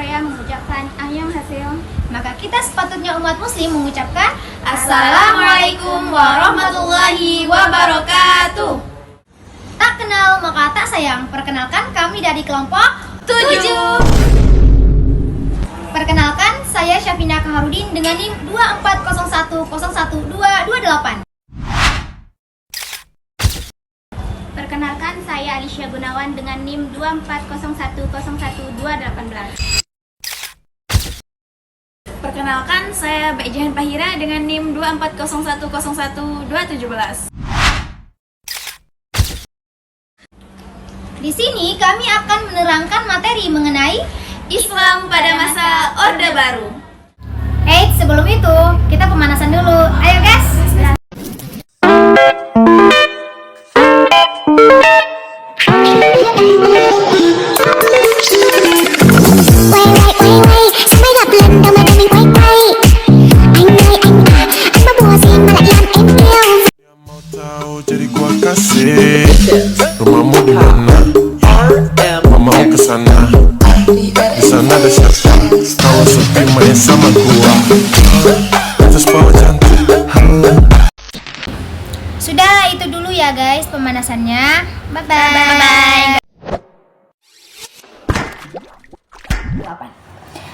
Korea mengucapkan Annyeonghaseyo, maka kita sepatutnya umat muslim mengucapkan Assalamualaikum warahmatullahi wabarakatuh. Tak kenal maka tak sayang. Perkenalkan, kami dari kelompok 7. Perkenalkan, saya Syafina Kaharudin dengan NIM 240101228. Perkenalkan, saya Alisya Gunawan dengan NIM 240101218. Perkenalkan, saya Mbak Jahan Pahira dengan NIM 240101217. Di sini kami akan menerangkan materi mengenai Islam pada masa Orde Baru. Eits, sebelum itu kita pemanasan dulu. Ayo guys. Jadi gua kasih rumahmu di mana? Mama mau kesana. Di sana ada siapa? Kalau sepi main sama gua. Atas bawah cantik. Sudah, itu dulu ya guys pemanasannya. Bye bye.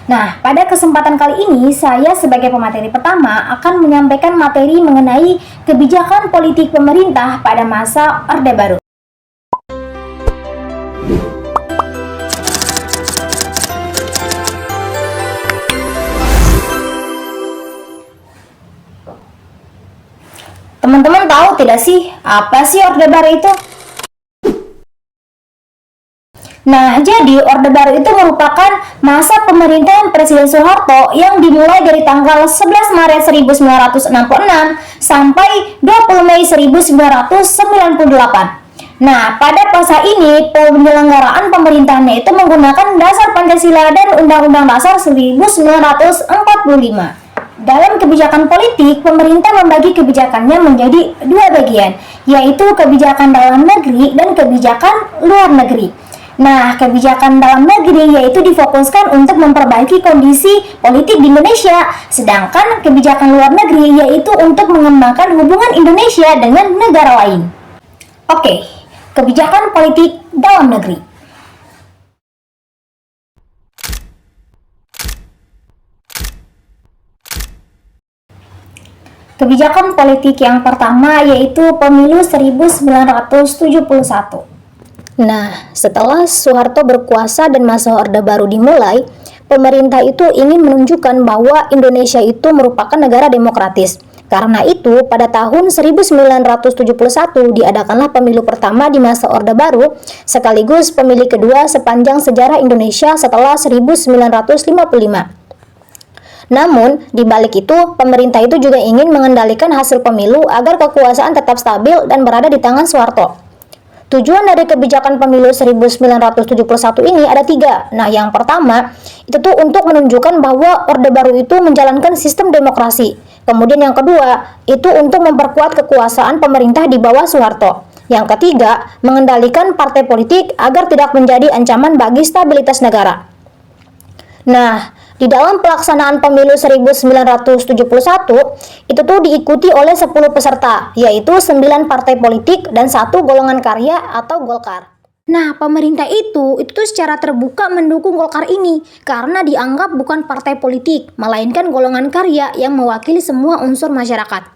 Nah, pada kesempatan kali ini saya sebagai pemateri pertama akan menyampaikan materi mengenai kebijakan politik pemerintah pada masa Orde Baru. Teman-teman tahu tidak sih, apa sih Orde Baru itu? Nah, jadi Orde Baru itu merupakan masa pemerintahan Presiden Soeharto yang dimulai dari tanggal 11 Maret 1966 sampai 20 Mei 1998. Nah, pada masa ini penyelenggaraan pemerintahannya itu menggunakan dasar Pancasila dan Undang-Undang Dasar 1945. Dalam kebijakan politik, pemerintah membagi kebijakannya menjadi dua bagian, yaitu kebijakan dalam negeri dan kebijakan luar negeri. Nah, kebijakan dalam negeri yaitu difokuskan untuk memperbaiki kondisi politik di Indonesia, sedangkan kebijakan luar negeri yaitu untuk mengembangkan hubungan Indonesia dengan negara lain. Oke, kebijakan politik dalam negeri. Kebijakan politik yang pertama yaitu Pemilu 1971. Nah, setelah Soeharto berkuasa dan masa Orde Baru dimulai, pemerintah itu ingin menunjukkan bahwa Indonesia itu merupakan negara demokratis. Karena itu, pada tahun 1971 diadakanlah pemilu pertama di masa Orde Baru, sekaligus pemilu kedua sepanjang sejarah Indonesia setelah 1955. Namun, di balik itu, pemerintah itu juga ingin mengendalikan hasil pemilu agar kekuasaan tetap stabil dan berada di tangan Soeharto. Tujuan dari kebijakan pemilu 1971 ini ada 3. Nah, yang pertama, itu tuh untuk menunjukkan bahwa Orde Baru itu menjalankan sistem demokrasi. Kemudian yang kedua, itu untuk memperkuat kekuasaan pemerintah di bawah Soeharto. Yang ketiga, mengendalikan partai politik agar tidak menjadi ancaman bagi stabilitas negara. Nah, di dalam pelaksanaan pemilu 1971, itu tuh diikuti oleh 10 peserta, yaitu 9 partai politik dan 1 golongan karya atau Golkar. Nah, pemerintah itu tuh secara terbuka mendukung Golkar ini karena dianggap bukan partai politik, melainkan golongan karya yang mewakili semua unsur masyarakat.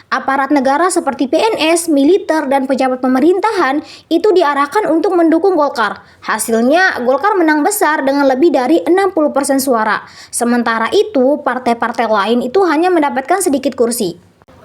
Aparat negara seperti PNS, militer, dan pejabat pemerintahan itu diarahkan untuk mendukung Golkar. Hasilnya, Golkar menang besar dengan lebih dari 60% suara. Sementara itu, partai-partai lain itu hanya mendapatkan sedikit kursi.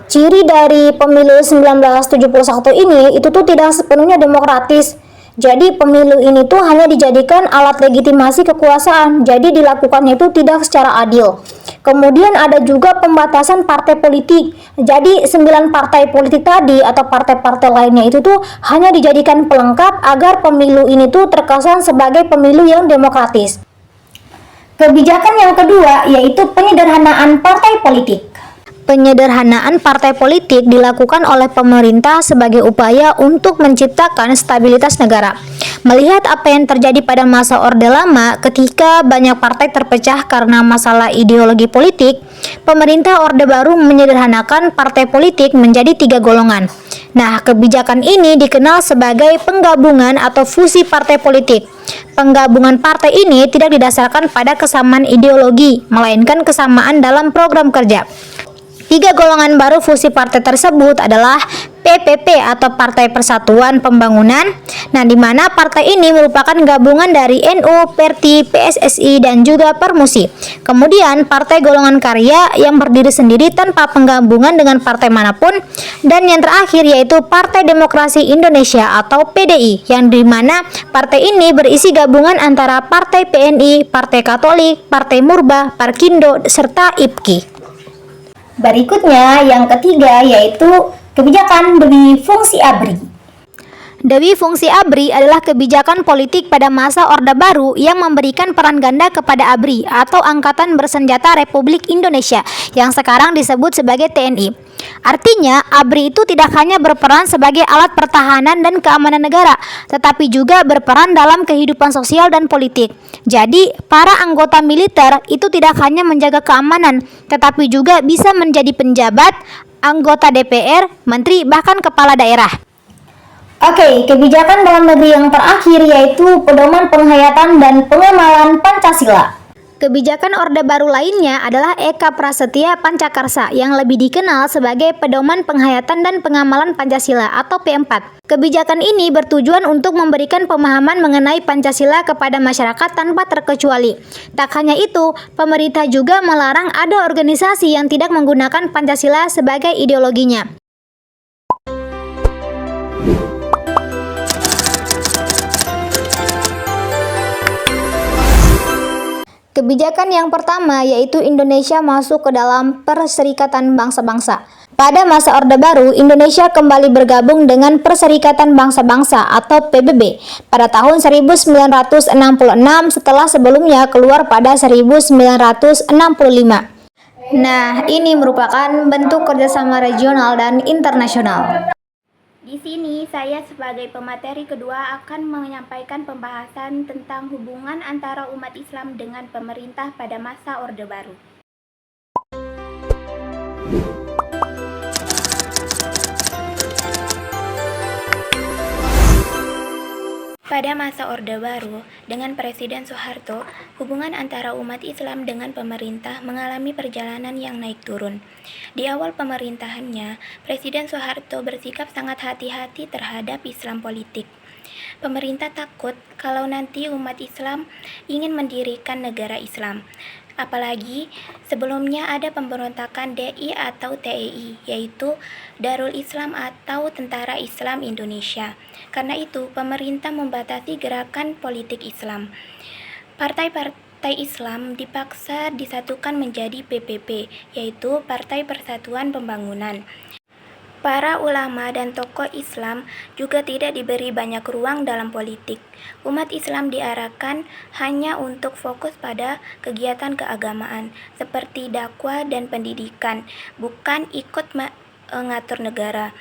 Ciri dari pemilu 1971 ini itu tuh tidak sepenuhnya demokratis. Jadi pemilu ini tuh hanya dijadikan alat legitimasi kekuasaan, jadi dilakukannya itu tidak secara adil. Kemudian ada juga pembatasan partai politik. Jadi 9 partai politik tadi atau partai-partai lainnya itu tuh hanya dijadikan pelengkap agar pemilu ini tuh terkesan sebagai pemilu yang demokratis. Kebijakan yang kedua yaitu penyederhanaan partai politik. Penyederhanaan partai politik dilakukan oleh pemerintah sebagai upaya untuk menciptakan stabilitas negara. Melihat apa yang terjadi pada masa Orde Lama ketika banyak partai terpecah karena masalah ideologi politik, pemerintah Orde Baru menyederhanakan partai politik menjadi 3 golongan. Nah, kebijakan ini dikenal sebagai penggabungan atau fusi partai politik. Penggabungan partai ini tidak didasarkan pada kesamaan ideologi, melainkan kesamaan dalam program kerja. 3 golongan baru fusi partai tersebut adalah PPP atau Partai Persatuan Pembangunan. Nah, di mana partai ini merupakan gabungan dari NU, PERTI, PSSI, dan juga Permusi. Kemudian Partai Golongan Karya yang berdiri sendiri tanpa penggabungan dengan partai manapun. Dan yang terakhir yaitu Partai Demokrasi Indonesia atau PDI, yang di mana partai ini berisi gabungan antara Partai PNI, Partai Katolik, Partai Murba, Parkindo, serta IPKI. Berikutnya yang ketiga yaitu kebijakan Dewi Fungsi ABRI. Dewi Fungsi ABRI adalah kebijakan politik pada masa Orde Baru yang memberikan peran ganda kepada ABRI atau Angkatan Bersenjata Republik Indonesia yang sekarang disebut sebagai TNI. Artinya, ABRI itu tidak hanya berperan sebagai alat pertahanan dan keamanan negara, tetapi juga berperan dalam kehidupan sosial dan politik. Jadi, para anggota militer itu tidak hanya menjaga keamanan, tetapi juga bisa menjadi penjabat, anggota DPR, menteri, bahkan kepala daerah. Oke, kebijakan dalam negeri yang terakhir yaitu pedoman penghayatan dan pengamalan Pancasila. Kebijakan Orde Baru lainnya adalah Eka Prasetya Pancakarsa yang lebih dikenal sebagai Pedoman Penghayatan dan Pengamalan Pancasila atau P4. Kebijakan ini bertujuan untuk memberikan pemahaman mengenai Pancasila kepada masyarakat tanpa terkecuali. Tak hanya itu, pemerintah juga melarang ada organisasi yang tidak menggunakan Pancasila sebagai ideologinya. Kebijakan yang pertama yaitu Indonesia masuk ke dalam Perserikatan Bangsa-Bangsa. Pada masa Orde Baru, Indonesia kembali bergabung dengan Perserikatan Bangsa-Bangsa atau PBB pada tahun 1966 setelah sebelumnya keluar pada 1965. Nah, ini merupakan bentuk kerjasama regional dan internasional. Di sini saya sebagai pemateri kedua akan menyampaikan pembahasan tentang hubungan antara umat Islam dengan pemerintah pada masa Orde Baru. Pada masa Orde Baru, dengan Presiden Soeharto, hubungan antara umat Islam dengan pemerintah mengalami perjalanan yang naik turun. Di awal pemerintahannya, Presiden Soeharto bersikap sangat hati-hati terhadap Islam politik. Pemerintah takut kalau nanti umat Islam ingin mendirikan negara Islam. Apalagi sebelumnya ada pemberontakan DI atau TEI, yaitu Darul Islam atau Tentara Islam Indonesia. Karena itu, pemerintah membatasi gerakan politik Islam. Partai-partai Islam dipaksa disatukan menjadi PPP, yaitu Partai Persatuan Pembangunan. Para ulama dan tokoh Islam juga tidak diberi banyak ruang dalam politik. Umat Islam diarahkan hanya untuk fokus pada kegiatan keagamaan seperti dakwah dan pendidikan, bukan ikut mengatur negara.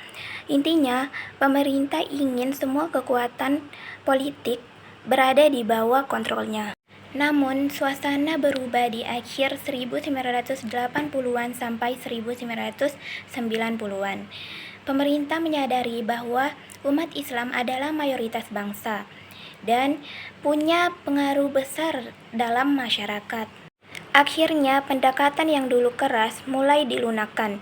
Intinya, pemerintah ingin semua kekuatan politik berada di bawah kontrolnya. Namun, suasana berubah di akhir 1980-an sampai 1990-an. Pemerintah menyadari bahwa umat Islam adalah mayoritas bangsa dan punya pengaruh besar dalam masyarakat. Akhirnya, pendekatan yang dulu keras mulai dilunakkan.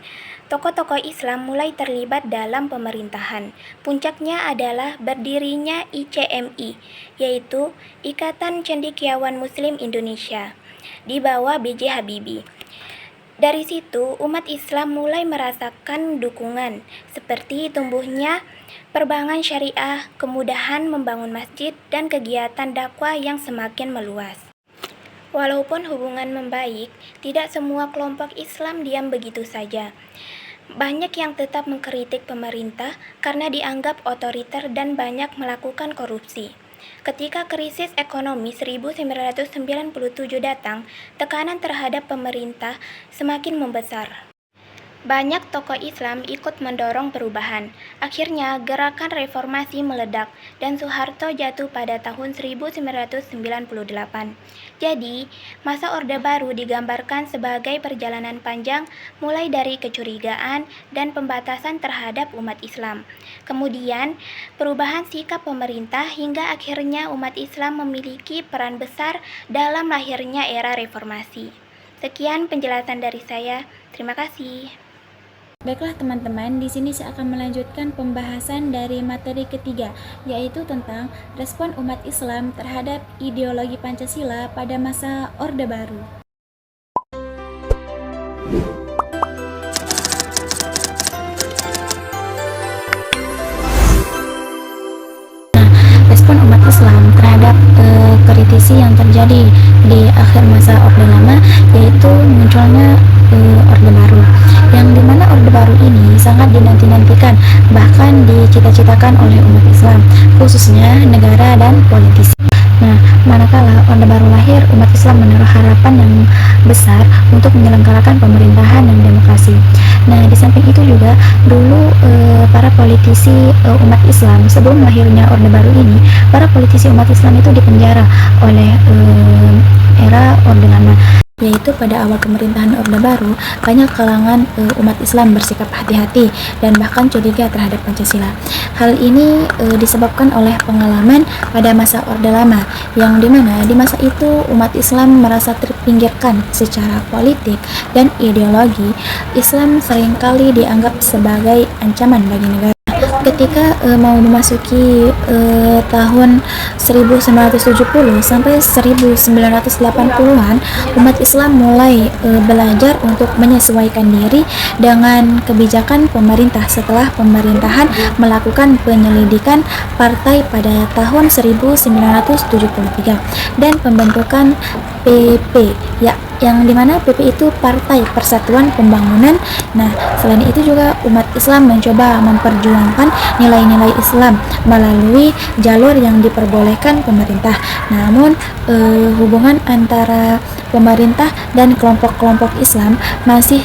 Tokoh-tokoh Islam mulai terlibat dalam pemerintahan. Puncaknya adalah berdirinya ICMI, yaitu Ikatan Cendekiawan Muslim Indonesia, di bawah B.J. Habibie. Dari situ, umat Islam mulai merasakan dukungan, seperti tumbuhnya perbankan syariah, kemudahan membangun masjid, dan kegiatan dakwah yang semakin meluas. Walaupun hubungan membaik, tidak semua kelompok Islam diam begitu saja. Banyak yang tetap mengkritik pemerintah karena dianggap otoriter dan banyak melakukan korupsi. Ketika krisis ekonomi 1997 datang, tekanan terhadap pemerintah semakin membesar. Banyak tokoh Islam ikut mendorong perubahan. Akhirnya, gerakan reformasi meledak dan Soeharto jatuh pada tahun 1998. Jadi, masa Orde Baru digambarkan sebagai perjalanan panjang mulai dari kecurigaan dan pembatasan terhadap umat Islam. Kemudian, perubahan sikap pemerintah hingga akhirnya umat Islam memiliki peran besar dalam lahirnya era reformasi. Sekian penjelasan dari saya. Terima kasih. Baiklah teman-teman, di sini saya akan melanjutkan pembahasan dari materi ketiga, yaitu tentang respon umat Islam terhadap ideologi Pancasila pada masa Orde Baru. Respon umat Islam terhadap kritisi yang terjadi di akhir masa Orde Lama, yaitu munculnya Orde Baru, yang dimana Orde Baru ini sangat dinanti-nantikan, bahkan dicita-citakan oleh umat Islam, khususnya negara dan politisi. Nah, manakala Orde Baru lahir, umat Islam menaruh harapan yang besar untuk menyelenggarakan pemerintahan dan demokrasi. Nah, di samping itu juga dulu para politisi umat Islam sebelum lahirnya Orde Baru ini, para politisi umat Islam itu dipenjara oleh era Orde Lama. Yaitu pada awal pemerintahan Orde Baru, banyak kalangan umat Islam bersikap hati-hati dan bahkan curiga terhadap Pancasila. Hal ini disebabkan oleh pengalaman pada masa Orde Lama, yang dimana di masa itu umat Islam merasa terpinggirkan secara politik dan ideologi. Islam seringkali dianggap sebagai ancaman bagi negara. Ketika mau memasuki tahun 1970 sampai 1980-an, umat Islam mulai belajar untuk menyesuaikan diri dengan kebijakan pemerintah setelah pemerintahan melakukan penyelidikan partai pada tahun 1973 dan pembentukan PP, yang dimana PP itu Partai Persatuan Pembangunan. Nah, selain itu juga umat Islam mencoba memperjuangkan nilai-nilai Islam melalui jalur yang diperbolehkan pemerintah. Namun hubungan antara pemerintah dan kelompok-kelompok Islam masih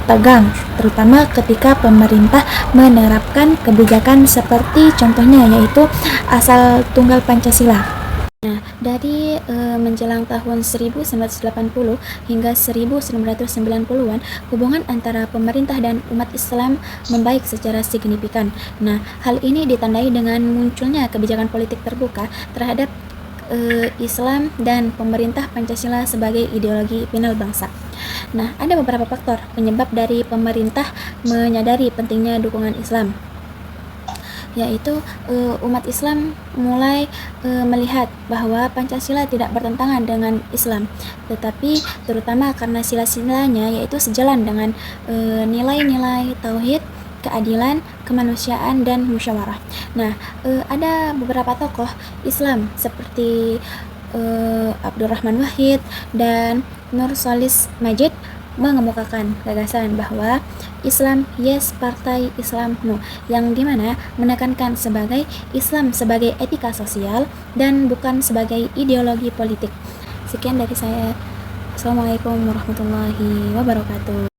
tegang, terutama ketika pemerintah menerapkan kebijakan seperti contohnya yaitu asal tunggal Pancasila. Nah, dari menjelang tahun 1980 hingga 1990-an, hubungan antara pemerintah dan umat Islam membaik secara signifikan. Nah, hal ini ditandai dengan munculnya kebijakan politik terbuka terhadap Islam dan pemerintah Pancasila sebagai ideologi final bangsa. Nah, ada beberapa faktor penyebab dari pemerintah menyadari pentingnya dukungan Islam, yaitu umat Islam mulai melihat bahwa Pancasila tidak bertentangan dengan Islam, tetapi terutama karena sila-silanya yaitu sejalan dengan nilai-nilai tauhid, keadilan, kemanusiaan, dan musyawarah. Nah, ada beberapa tokoh Islam seperti Abdurrahman Wahid dan Nurcholish Madjid mengemukakan gagasan bahwa Islam yes, partai Islam no, yang dimana menekankan sebagai Islam sebagai etika sosial dan bukan sebagai ideologi politik. Sekian dari saya. Assalamualaikum warahmatullahi wabarakatuh.